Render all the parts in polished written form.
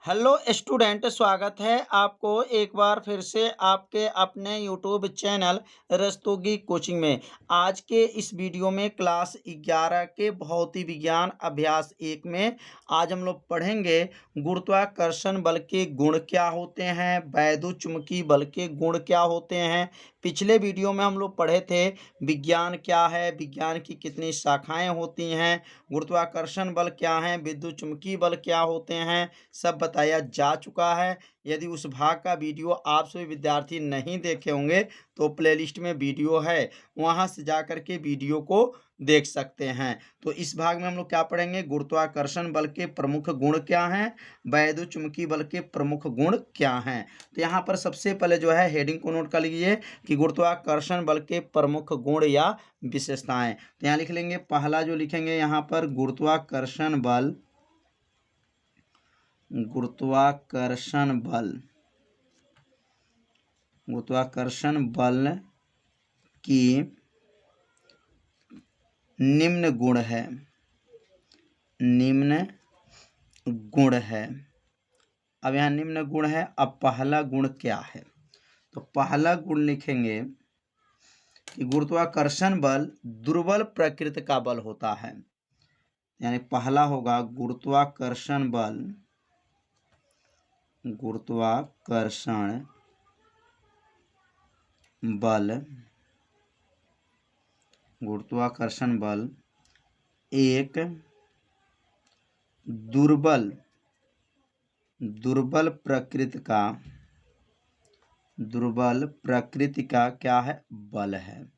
Hello student, स्वागत है आपको एक बार फिर से आपके अपने यूट्यूब चैनल रस्तोगी कोचिंग में। आज के इस वीडियो में क्लास 11 के भौतिक विज्ञान अभ्यास 1 में आज हम लोग पढ़ेंगे गुरुत्वाकर्षण बल के गुण क्या होते हैं, वैद्युत चुंबकीय बल के गुण क्या होते हैं। पिछले वीडियो में हम लोग पढ़े थे विज्ञान क्या है, विज्ञान की कितनी शाखाएं होती हैं, गुरुत्वाकर्षण बल क्या है, विद्युत चुंबकीय बल क्या होते हैं, सब बताया जा चुका है। यदि उस भाग का वीडियो आप सभी विद्यार्थी नहीं देखे होंगे तो प्लेलिस्ट में वीडियो है, वहां से जाकर के वीडियो को देख सकते हैं। तो इस भाग में हम लोग क्या पढ़ेंगे, गुरुत्वाकर्षण बल के प्रमुख गुण क्या हैं, वैद्युत चुंबकीय बल के प्रमुख गुण क्या हैं। तो यहाँ पर सबसे पहले जो है हेडिंग को नोट कर लीजिए कि गुरुत्वाकर्षण बल के प्रमुख गुण या विशेषताएं। तो यहाँ लिख लेंगे, पहला जो लिखेंगे यहाँ पर गुरुत्वाकर्षण बल की निम्न गुण है। अब यहाँ निम्न गुण है। अब पहला गुण क्या है, तो पहला गुण लिखेंगे कि गुरुत्वाकर्षण बल दुर्बल प्रकृति का बल होता है। यानी पहला होगा गुरुत्वाकर्षण बल एक दुर्बल प्रकृति का क्या है, बल है।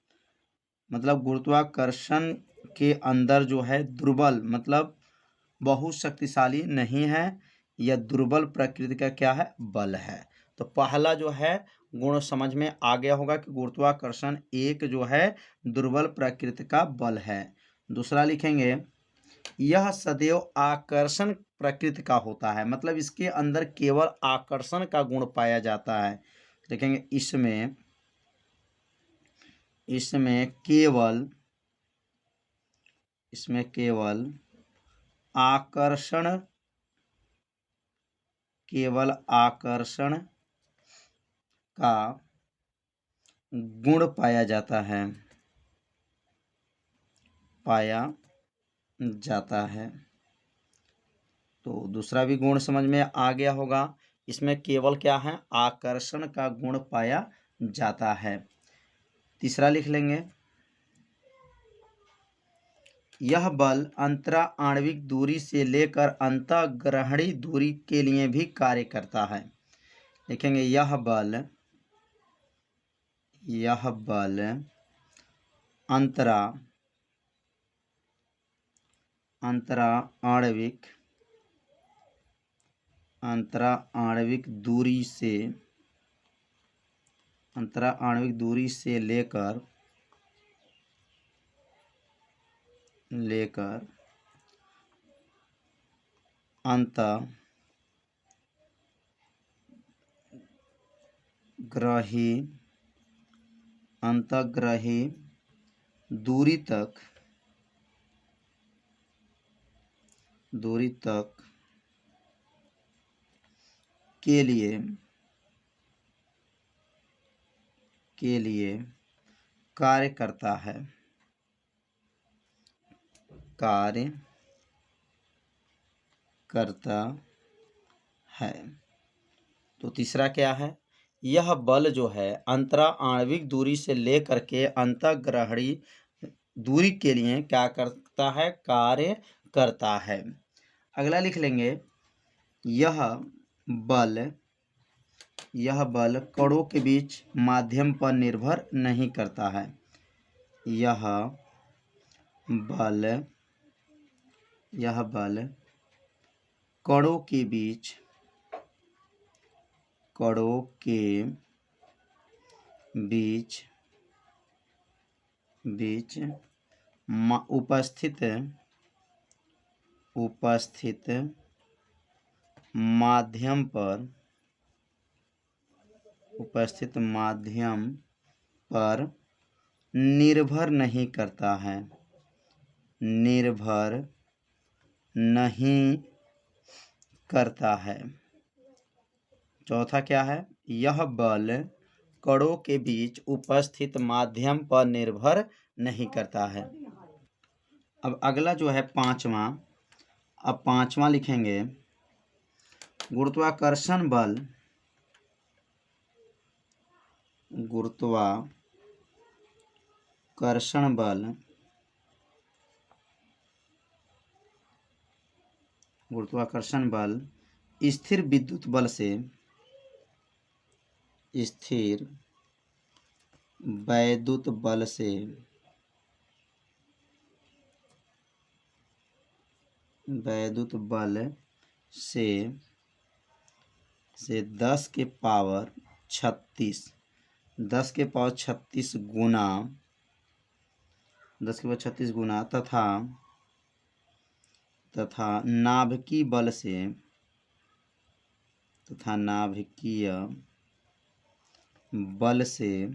मतलब गुरुत्वाकर्षण के अंदर जो है दुर्बल मतलब बहुत शक्तिशाली नहीं है, यह दुर्बल प्रकृति का क्या है, बल है। तो पहला जो है गुण समझ में आ गया होगा कि गुरुत्वाकर्षण एक जो है दुर्बल प्रकृति का बल है। दूसरा लिखेंगे, यह सदैव आकर्षण प्रकृति का होता है। मतलब इसके अंदर केवल आकर्षण का गुण पाया जाता है। देखेंगे इसमें केवल आकर्षण का गुण पाया जाता है। तो दूसरा भी गुण समझ में आ गया होगा। इसमें केवल क्या है, आकर्षण का गुण पाया जाता है। तीसरा लिख लेंगे, यह बल अंतरा आणविक दूरी से लेकर अंतःग्रहणी दूरी के लिए भी कार्य करता है। लिखेंगे, यह बल अंतरा आणविक दूरी से लेकर अंतःग्रही दूरी तक के लिए कार्य करता है। तो तीसरा क्या है, यह बल जो है अंतरा आणविक दूरी से लेकर के अंतःग्रहणी दूरी के लिए क्या करता है, कार्य करता है। अगला लिख लेंगे, यह बल कणों के बीच माध्यम पर निर्भर नहीं करता है। यह बल कणों के बीच उपस्थित माध्यम पर निर्भर नहीं करता है। चौथा क्या है, यह बल कणों के बीच उपस्थित माध्यम पर निर्भर नहीं करता है। अब अगला जो है पांचवा, अब पांचवा लिखेंगे गुरुत्वाकर्षण बल, गुरुत्वाकर्षण बल, गुरुत्वाकर्षण बल स्थिर विद्युत बल से, स्थिर वैद्युत बल से वैद्युत बल से 10 के पावर 36 गुना 10 के पावर 36 गुना तथा नाभिकीय बल से, तथा नाभिकीय बल से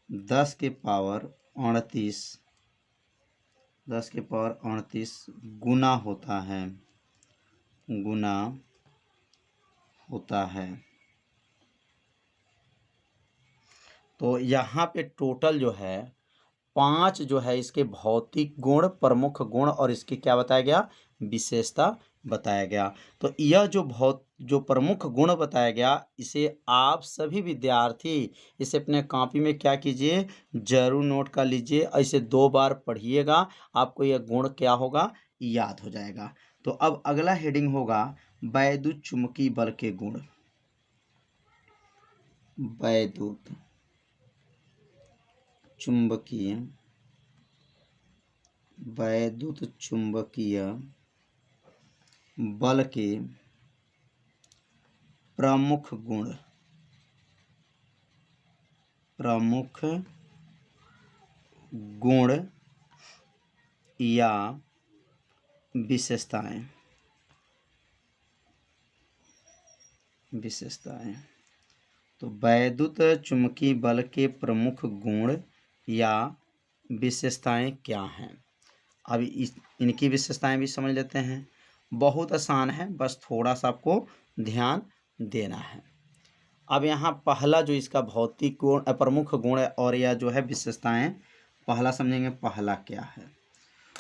10 के पावर 38 गुना होता है। तो यहाँ पे टोटल जो है 5 जो है इसके भौतिक गुण, प्रमुख गुण और इसके क्या बताया गया, विशेषता बताया गया। तो यह जो प्रमुख गुण बताया गया, इसे आप सभी विद्यार्थी इसे अपने कॉपी में क्या कीजिए, जरूर नोट कर लीजिए। ऐसे 2 बार पढ़िएगा, आपको यह गुण क्या होगा, याद हो जाएगा। तो अब अगला हेडिंग होगा वैद्युत चुंबकीय बल के गुण। वैद्युत चुंबकीय बल के प्रमुख गुण या विशेषताएं। तो वैद्युत चुंबकीय बल के प्रमुख गुण या विशेषताएं क्या हैं। अब इनकी विशेषताएं भी समझ लेते हैं। बहुत आसान है, बस थोड़ा सा आपको ध्यान देना है। अब यहाँ पहला जो इसका भौतिक गुण, प्रमुख गुण और या जो है विशेषताएं, पहला समझेंगे पहला क्या है।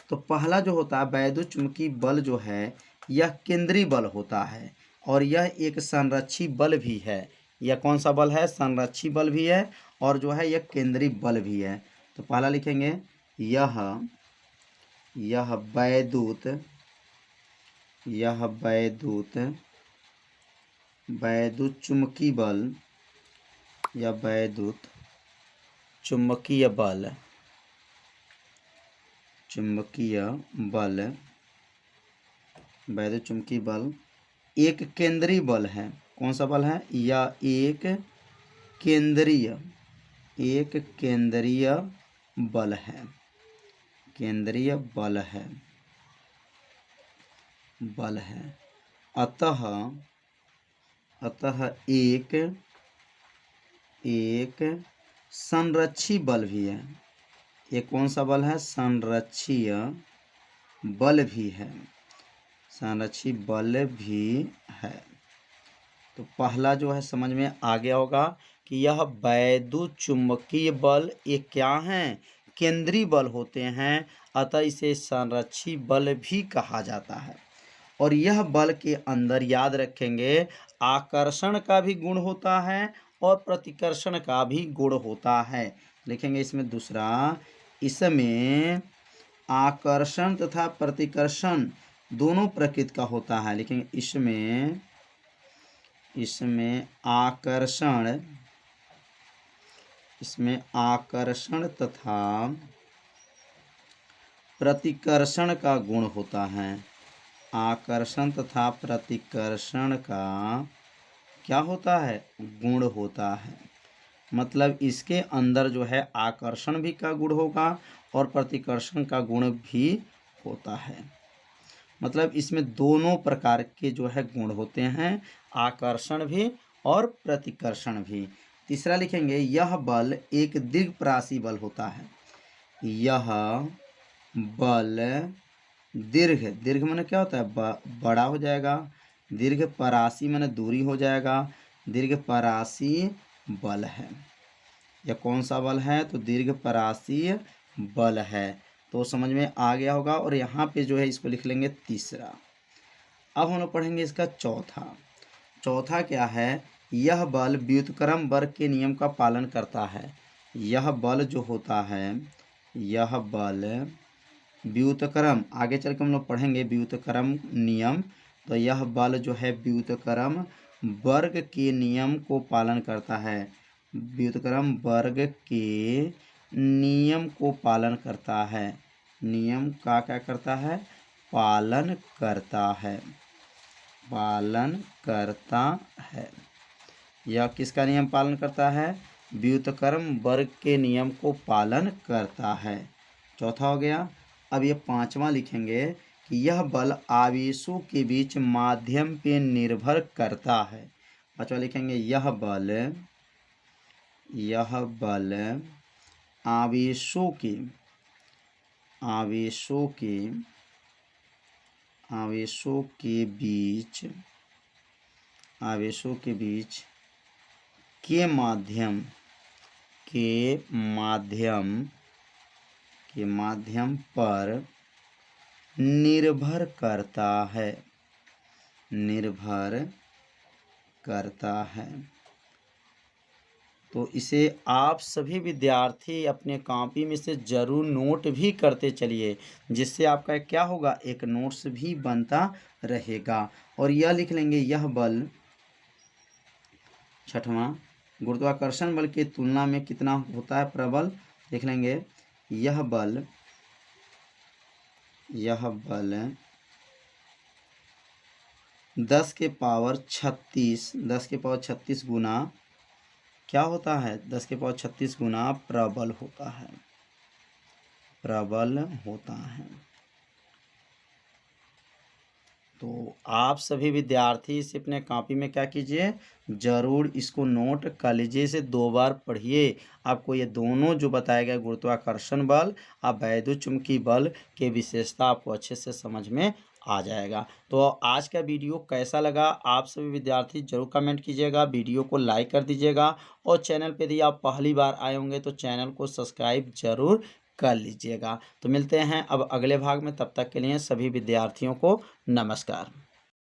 तो पहला जो होता है वैद्युत चुंबकीय बल जो है, यह केंद्रीय बल होता है और यह एक संरक्षी बल भी है। यह कौन सा बल है, संरक्षी बल भी है और जो है यह केंद्रीय बल भी है। तो पहला लिखेंगे यह वैद्युत चुंबकीय बल या वैद्युत चुंबकीय बल एक केंद्रीय बल है। कौन सा बल है, या एक केंद्रीय बल है। अतः एक संरक्षी बल भी है। ये कौन सा बल है, संरक्षीय बल भी है। तो पहला जो है समझ में आ गया होगा कि यह वैद्युत चुंबकीय बल ये क्या हैं, केंद्रीय बल होते हैं, अतः इसे संरक्षी बल भी कहा जाता है। और यह बल के अंदर याद रखेंगे आकर्षण का भी गुण होता है और प्रतिकर्षण का भी गुण होता है। लिखेंगे इसमें दूसरा, इसमें आकर्षण तथा प्रतिकर्षण दोनों प्रकृति का होता है। लेकिन इसमें आकर्षण तथा प्रतिकर्षण का गुण होता है। आकर्षण तथा प्रतिकर्षण का क्या होता है, गुण होता है। मतलब इसके अंदर जो है आकर्षण भी का गुण होगा और प्रतिकर्षण का गुण भी होता है। मतलब इसमें दोनों प्रकार के जो है गुण होते हैं, आकर्षण भी और प्रतिकर्षण भी। तीसरा लिखेंगे यह बल एक दीर्घप्रासी बल होता है। यह बल दीर्घ, दीर्घ माने क्या होता है, बड़ा हो जाएगा। दीर्घ परासी माने दूरी हो जाएगा। दीर्घ परासी बल है। यह कौन सा बल है, तो दीर्घ परासी बल है। तो समझ में आ गया होगा। और यहाँ पे जो है इसको लिख लेंगे तीसरा। अब हम लोग पढ़ेंगे इसका चौथा। चौथा क्या है, यह बल व्युत्क्रम वर्ग के नियम का पालन करता है। यह बल जो होता है, यह बल व्युत्क्रम, आगे चल के हम लोग पढ़ेंगे व्युत्क्रम नियम। तो यह बल जो है व्युत्क्रम वर्ग के नियम को पालन करता है। व्युत्क्रम वर्ग के नियम को पालन करता है। नियम का क्या करता है, पालन करता है। पालन करता है। यह किसका नियम पालन करता है, व्युत्क्रम वर्ग के नियम को पालन करता है। चौथा हो गया। अब ये पांचवा लिखेंगे कि यह बल आवेशों के बीच माध्यम पे निर्भर करता है। पांचवा लिखेंगे यह बल आवेशों के बीच के माध्यम पर निर्भर करता है। तो इसे आप सभी विद्यार्थी अपने कॉपी में से ज़रूर नोट भी करते चलिए, जिससे आपका क्या होगा, एक नोट्स भी बनता रहेगा। और यह लिख लेंगे यह बल, छठवां, गुरुत्वाकर्षण बल की तुलना में कितना होता है, प्रबल। लिख लेंगे यह बल 10 के पावर 36 गुना क्या होता है, 10 के पावर 36 गुना प्रबल होता है। तो आप सभी विद्यार्थी इसे अपने कॉपी में क्या कीजिए, ज़रूर इसको नोट कर लीजिए। इसे 2 बार पढ़िए। आपको ये दोनों जो बताया गया गुरुत्वाकर्षण बल और वैद्युतचुंबकीय बल के विशेषता आपको अच्छे से समझ में आ जाएगा। तो आज का वीडियो कैसा लगा, आप सभी विद्यार्थी जरूर कमेंट कीजिएगा। वीडियो को लाइक कर दीजिएगा और चैनल पे यदि आप पहली बार आए होंगे तो चैनल को सब्सक्राइब जरूर कर लीजिएगा। तो मिलते हैं अब अगले भाग में, तब तक के लिए सभी विद्यार्थियों को नमस्कार।